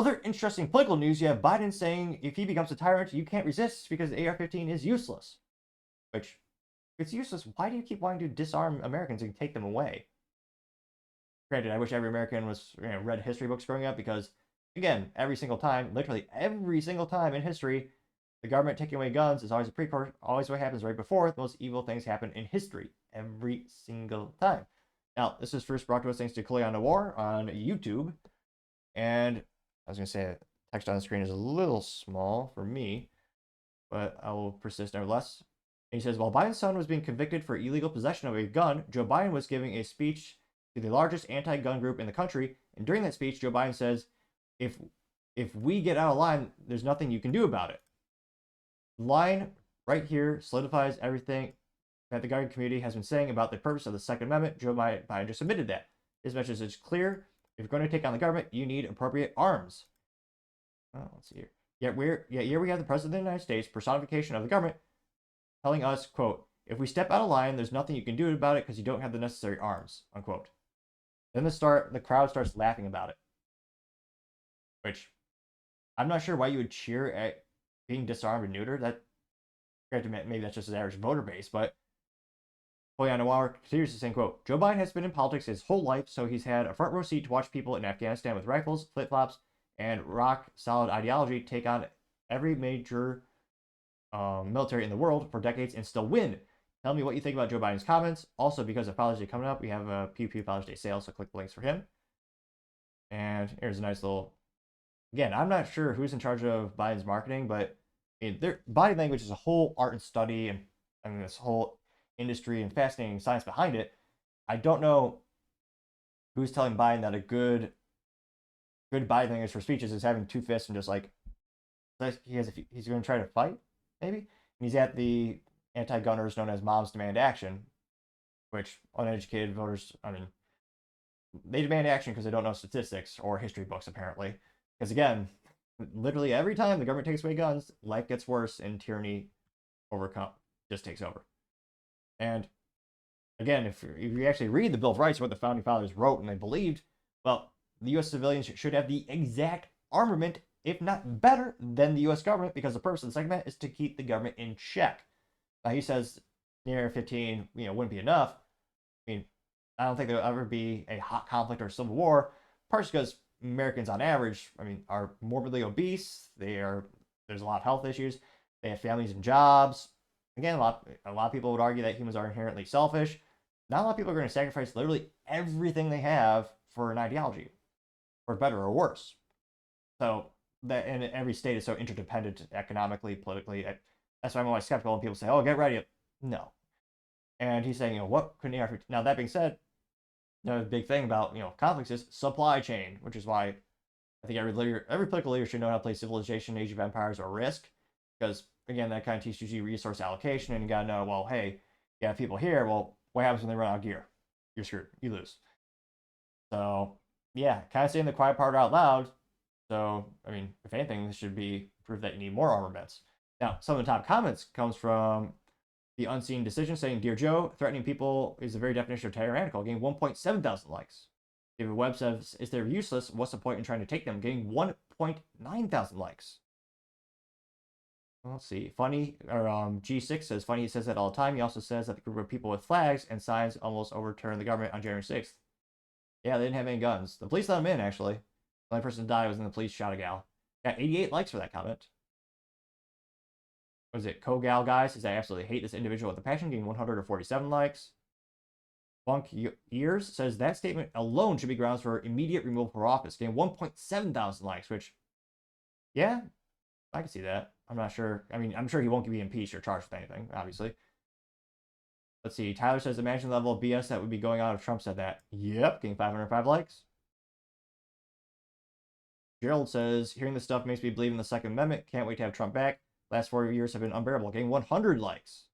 Other interesting political news, you have Biden saying if he becomes a tyrant, you can't resist because the AR-15 is useless. Which, if it's useless, why do you keep wanting to disarm Americans and take them away? Granted, I wish every American was read history books growing up because, again, every single time, literally every single time in history, the government taking away guns is always a precursor, always what happens right before the most evil things happen in history. Every single time. Now, this is first brought to us thanks to Cleon War on YouTube. And I was going to say, text on the screen is a little small for me, but I will persist nevertheless. And he says, while Biden's son was being convicted for illegal possession of a gun, Joe Biden was giving a speech to the largest anti-gun group in the country. And during that speech, Joe Biden says, if we get out of line, there's nothing you can do about it. Line right here solidifies everything that the gun community has been saying about the purpose of the Second Amendment. Joe Biden just admitted that. His message is clear. If you're going to take on the government, you need appropriate arms. Oh, let's see here. Yet here we have the President of the United States, personification of the government, telling us, quote, if we step out of line, there's nothing you can do about it because you don't have the necessary arms, unquote. Then the crowd starts laughing about it. Which, I'm not sure why you would cheer at being disarmed and neutered. That, maybe that's just his average voter base, but Noir continues to say, quote, Joe Biden has been in politics his whole life, so he's had a front row seat to watch people in Afghanistan with rifles, flip-flops, and rock-solid ideology take on every major military in the world for decades and still win. Tell me what you think about Joe Biden's comments. Also, because of Father's Day coming up, we have a Pew Pew Father's Day sale, so click the links for him. And here's a nice little... Again, I'm not sure who's in charge of Biden's marketing, but body language is a whole art and study, and this whole industry and fascinating science behind it. I don't know who's telling Biden that a good body language for speeches is having two fists and just like he's going to try to fight, maybe. And he's at the anti-gunners known as Moms Demand Action, which uneducated voters, they demand action because they don't know statistics or history books, apparently. Because again, literally every time the government takes away guns, life gets worse and tyranny just takes over. And again, if you actually read the Bill of Rights, what the Founding Fathers wrote and they believed, well, the U.S. civilians should have the exact armament, if not better, than the U.S. government, because the purpose of the Second Amendment is to keep the government in check. Now, he says the AR-15, wouldn't be enough. I don't think there will ever be a hot conflict or civil war, partially because Americans, on average, are morbidly obese. There's a lot of health issues. They have families and jobs. Again, a lot of people would argue that humans are inherently selfish. Not a lot of people are going to sacrifice literally everything they have for an ideology, for better or worse. So that, and every state is so interdependent economically, politically. That's why I'm always skeptical when people say, "Oh, get ready." No. And he's saying, what could AR-15? Now, that being said, the big thing about conflicts is supply chain, which is why I think every political leader should know how to play Civilization, Age of Empires, or Risk, because again, that kind of teaches you resource allocation, and you gotta know, well, hey, you have people here. Well, what happens when they run out of gear? You're screwed. You lose. So yeah, kind of saying the quiet part out loud. So if anything, this should be proof that you need more armaments. Now, some of the top comments comes from the Unseen Decision saying, Dear Joe, threatening people is the very definition of tyrannical, getting 1.7 thousand likes. David Webb says, if they're useless, what's the point in trying to take them? Getting 1.9 thousand likes. Let's see. Funny, or G6 says, funny, he says that all the time. He also says that the group of people with flags and signs almost overturned the government on January 6th. Yeah, they didn't have any guns. The police let them in, actually. The only person to die was when the police shot a gal. Got 88 likes for that comment. What is it? Kogal Guy says, I absolutely hate this individual with a passion, getting 147 likes. Bunk Ears says, that statement alone should be grounds for immediate removal from office, getting 1.7 thousand likes, which, yeah, I can see that. I'm not sure. I'm sure he won't be impeached or charged with anything, obviously. Let's see. Tyler says, imagine the level of BS that would be going on if Trump said that. Yep, getting 505 likes. Gerald says, hearing this stuff makes me believe in the Second Amendment. Can't wait to have Trump back. Last 4 years have been unbearable, getting 100 likes.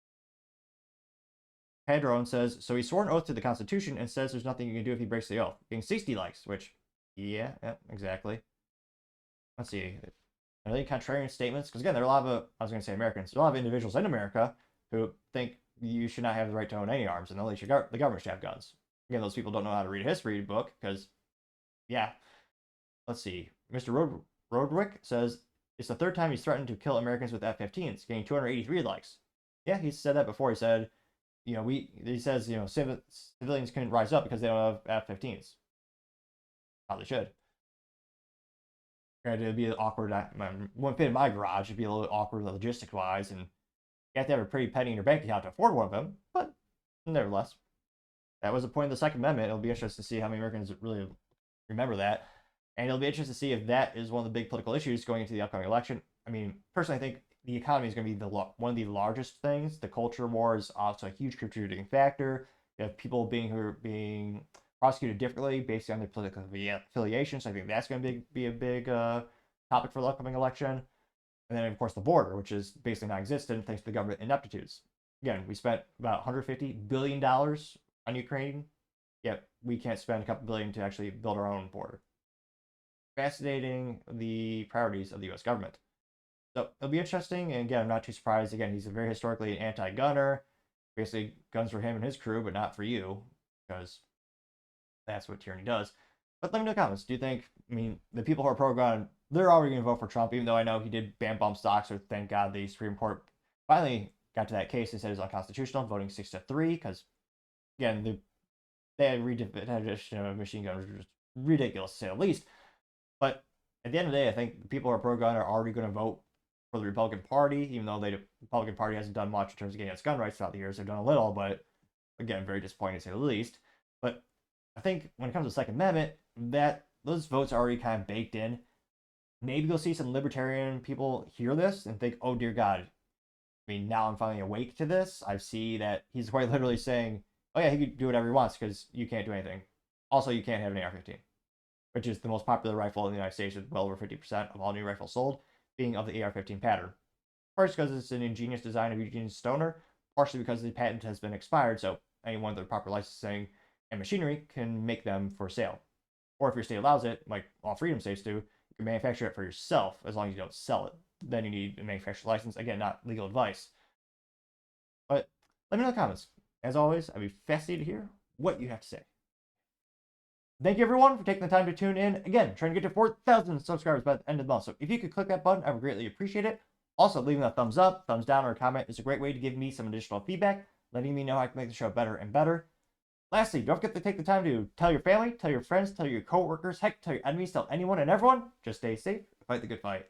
Padron says, so he swore an oath to the Constitution and says there's nothing you can do if he breaks the oath. Getting 60 likes, which, yeah, exactly. Let's see. Are they contrarian statements? Because again, there are a lot of, I was going to say Americans, there are a lot of individuals in America who think you should not have the right to own any arms, and the government should have guns. Again, those people don't know how to read a history book, because, yeah. Let's see. Mr. Roderick says it's the third time he's threatened to kill Americans with F-15s, getting 283 likes. Yeah, he said that before. He said, he says, civilians couldn't rise up because they don't have F-15s. Probably should. Granted, it'd be awkward. Wouldn't fit in my garage. It'd be a little awkward logistic wise, and you have to have a pretty penny in your bank account to afford one of them. But nevertheless, that was the point of the Second Amendment. It'll be interesting to see how many Americans really remember that. And it'll be interesting to see if that is one of the big political issues going into the upcoming election. I mean, personally, I think the economy is going to be one of the largest things. The culture war is also a huge contributing factor. You have people being prosecuted differently based on their political affiliations. I think that's going to be a big topic for the upcoming election. And then, of course, the border, which is basically non-existent thanks to the government ineptitudes. Again, we spent about $150 billion on Ukraine, yet we can't spend a couple billion to actually build our own border. Fascinating, the priorities of the U.S. government. So it'll be interesting, and again, I'm not too surprised. Again, he's a very historically anti-gunner. Basically, guns for him and his crew, but not for you, because that's what tyranny does. But let me know in the comments. Do you think, the people who are pro-gun, they're already going to vote for Trump, even though I know he did ban bump stocks, or thank God the Supreme Court finally got to that case and said it's unconstitutional, voting 6-3, because, again, they redefinition of machine guns, which is ridiculous to say the least. But at the end of the day, I think the people who are pro-gun are already going to vote for the Republican Party, even though the Republican Party hasn't done much in terms of getting its gun rights throughout the years. They've done a little, but again, very disappointing to say the least. But I think when it comes to the Second Amendment, that those votes are already kind of baked in. Maybe you'll see some libertarian people hear this and think, oh dear God, now I'm finally awake to this. I see that he's quite literally saying, oh yeah, he can do whatever he wants because you can't do anything. Also, you can't have an AR-15, which is the most popular rifle in the United States with well over 50% of all new rifles sold being of the AR-15 pattern. First, because it's an ingenious design of Eugene Stoner, partially because the patent has been expired, so anyone with the proper licensing and machinery can make them for sale. Or if your state allows it, like all freedom states do, you can manufacture it for yourself as long as you don't sell it. Then you need a manufacturer license. Again, not legal advice. But let me know in the comments. As always, I'd be fascinated to hear what you have to say. Thank you, everyone, for taking the time to tune in. Again, trying to get to 4,000 subscribers by the end of the month. So if you could click that button, I would greatly appreciate it. Also, leaving a thumbs up, thumbs down, or a comment is a great way to give me some additional feedback, letting me know how I can make the show better and better. Lastly, don't forget to take the time to tell your family, tell your friends, tell your coworkers, heck, tell your enemies, tell anyone and everyone. Just stay safe, fight the good fight.